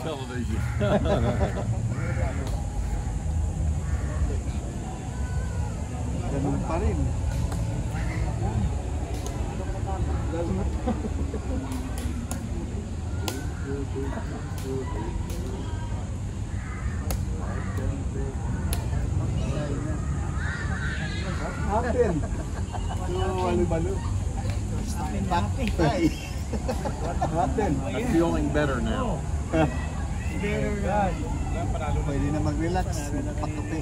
television. Ganun pa rin. What happened? Balo-balo. Bakit? What happened? I'm feeling better now. Pwede na mag-relax. Pagkape.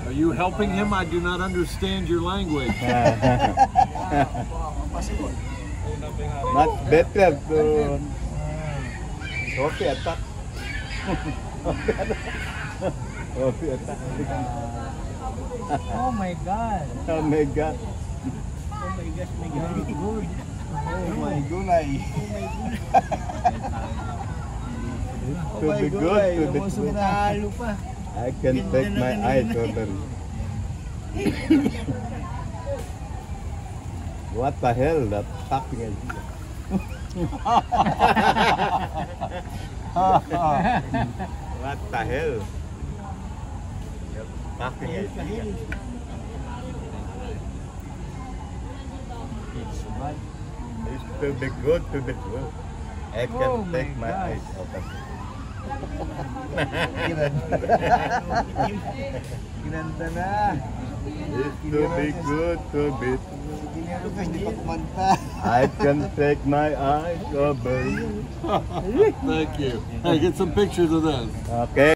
Are you helping him? I do not understand your language. Much better to okay attack. Okay attack. Oh my God. Oh my God. Oh my gosh, my God. Very good. Oh my gulay. To be good, to be good. Sumalo pa. I can take my eyes over. What the hell? That tapping is. What the hell? Tapping is. It's to be good, to be good. I can Oh take my my gosh. eyes out of it. Ginanda na. It's to be good, to be Ginero ka, hindi pa kumanta. I can take my eyes over you. Thank you. Hey, get some pictures of this. Okay.